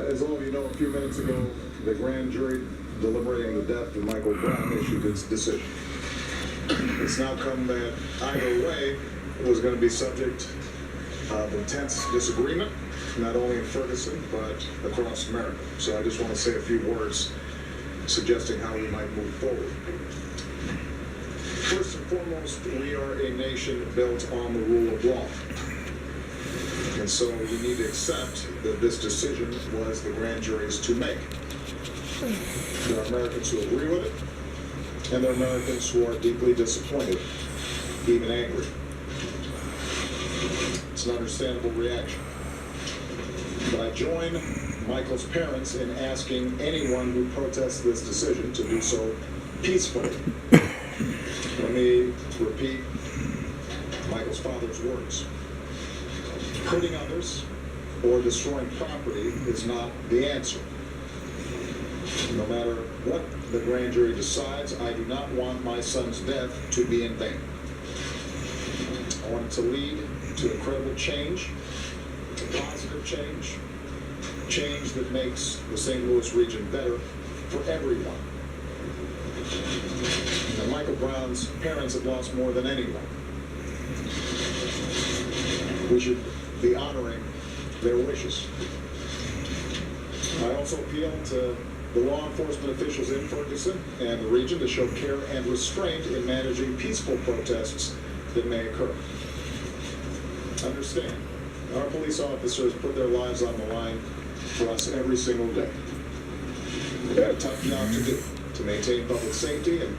As all of you know, a few minutes ago, the grand jury deliberating the death of Michael Brown issued its decision. It's now come that either way was going to be subject of intense disagreement, not only in Ferguson, but across America. So I just want to say a few words suggesting how we might move forward. First and foremost, we are a nation built on the rule of law. And so we need to accept that this decision was the grand jury's to make. There are Americans who agree with it, and there are Americans who are deeply disappointed, even angry. It's an understandable reaction. But I join Michael's parents in asking anyone who protests this decision to do so peacefully. Let me repeat Michael's father's words. Hurting others or destroying property is not the answer. No matter what the grand jury decides, I do not want my son's death to be in vain. I want it to lead to incredible change, positive change, change that makes the St. Louis region better for everyone. Now, Michael Brown's parents have lost more than anyone. We should be honoring their wishes. I also appeal to the law enforcement officials in Ferguson and the region to show care and restraint in managing peaceful protests that may occur. Understand, our police officers put their lives on the line for us every single day. They've got a tough job to do to maintain public safety and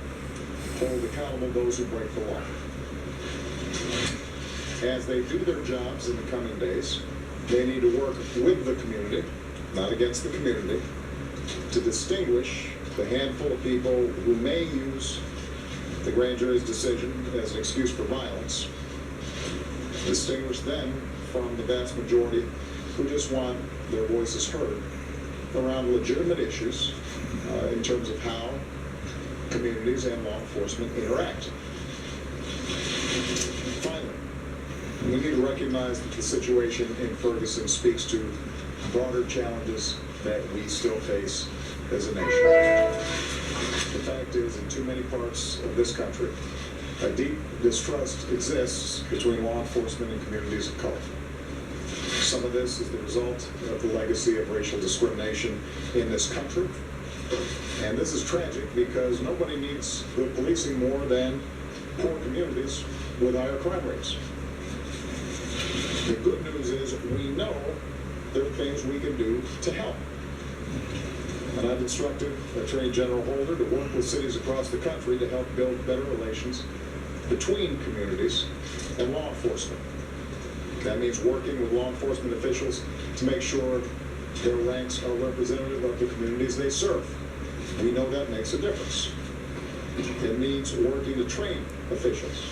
hold accountable those who break the law. As they do their jobs in the coming days, they need to work with the community, not against the community, to distinguish the handful of people who may use the grand jury's decision as an excuse for violence, distinguish them from the vast majority who just want their voices heard around legitimate issues in terms of how communities and law enforcement interact. Finally, we need to recognize that the situation in Ferguson speaks to broader challenges that we still face as a nation. The fact is, in too many parts of this country, a deep distrust exists between law enforcement and communities of color. Some of this is the result of the legacy of racial discrimination in this country. And this is tragic because nobody needs good policing more than poor communities with higher crime rates. The good news is we know there are things we can do to help. And I've instructed Attorney General Holder to work with cities across the country to help build better relations between communities and law enforcement. That means working with law enforcement officials to make sure their ranks are representative of the communities they serve. We know that makes a difference. It means working to train officials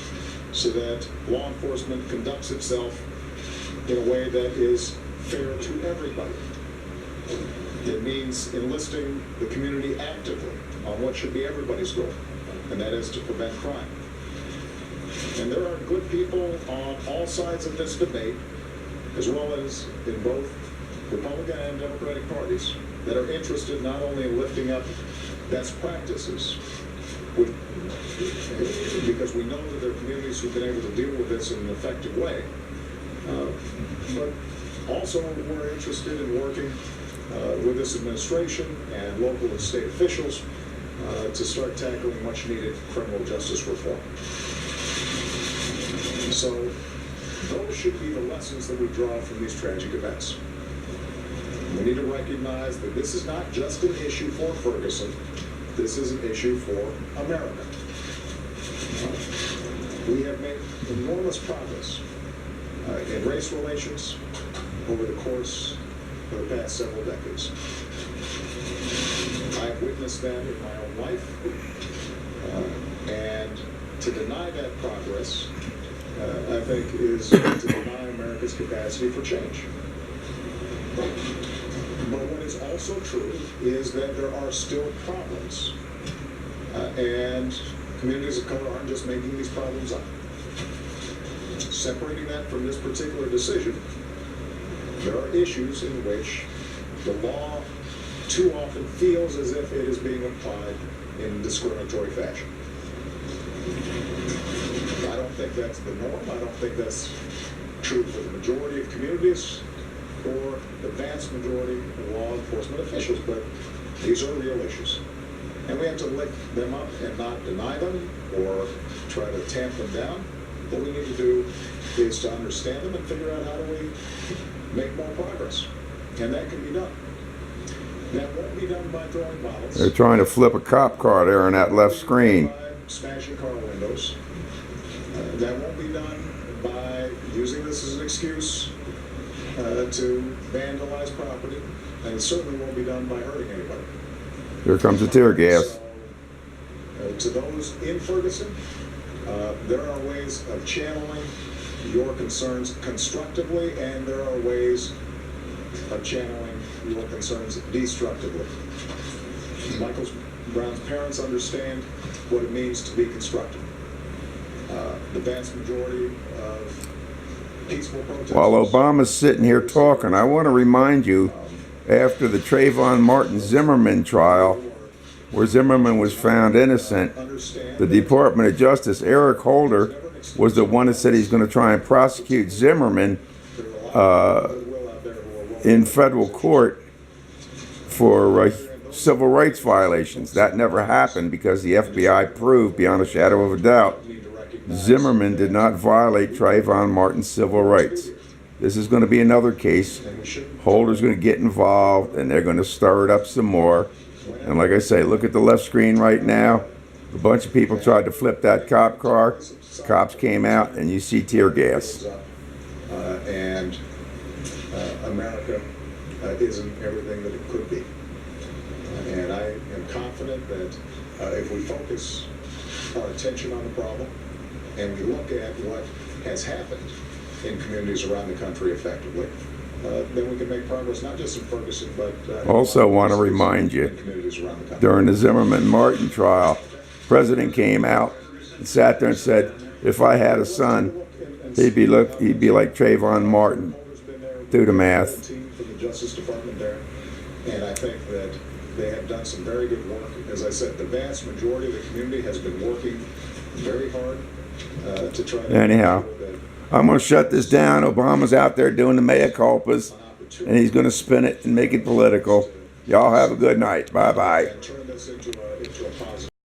so that law enforcement conducts itself in a way that is fair to everybody. It means enlisting the community actively on what should be everybody's goal, and that is to prevent crime. And there are good people on all sides of this debate, as well as in both Republican and Democratic parties, that are interested not only in lifting up best practices, because we know that there are communities who've been able to deal with this in an effective way, but also we're interested in working with this administration and local and state officials to start tackling much needed criminal justice reform. So those should be the lessons that we draw from these tragic events. We need to recognize that this is not just an issue for Ferguson, this is an issue for America. We have made enormous progress in race relations over the course of the past several decades. I have witnessed that in my own life, and to deny that progress, I think, is to deny America's capacity for change. But what is also true is that there are still problems, and communities of color aren't just making these problems up. Separating that from this particular decision, there are issues in which the law too often feels as if it is being applied in discriminatory fashion. I don't think that's the norm. I don't think that's true for the majority of communities or the vast majority of law enforcement officials, but these are real issues. And we have to lift them up and not deny them or try to tamp them down. What we need to do is to understand them and figure out how do we make more progress. And that can be done. That won't be done by throwing bottles. They're trying to flip a cop car there on that left screen. By smashing car windows. That won't be done by using this as an excuse to vandalize property. And it certainly won't be done by hurting anybody. Here comes the tear gas. So, to those in Ferguson, there are ways of channeling your concerns constructively, and there are ways of channeling your concerns destructively. Michael Brown's parents understand what it means to be constructive. The vast majority of peaceful protesters... While Obama's sitting here talking, I want to remind you, after the Trayvon Martin Zimmerman trial, where Zimmerman was found innocent, the Department of Justice, Eric Holder, was the one that said he's going to try and prosecute Zimmerman in federal court for civil rights violations. That never happened because the FBI proved beyond a shadow of a doubt Zimmerman did not violate Trayvon Martin's civil rights. This is going to be another case. Holder's going to get involved, and they're going to stir it up some more. And like I say, look at the left screen right now. A bunch of people tried to flip that cop car. Cops came out, and you see tear gas. And America isn't everything that it could be. And I am confident that if we focus our attention on the problem and we look at what has happened in communities around the country effectively, then we can make progress not just in Ferguson, but also want to remind you, during the Zimmerman-Martin trial, the president came out and sat there and said, if I had a son, he'd be like Trayvon Martin. Do the math. From the Justice Department there, and I think that they have done some very good work. As I said, the vast majority of the community has been working very hard to try to... Anyhow, I'm going to shut this down. Obama's out there doing the mea culpas, and he's going to spin it and make it political. Y'all have a good night. Bye-bye. And turn this into a positive...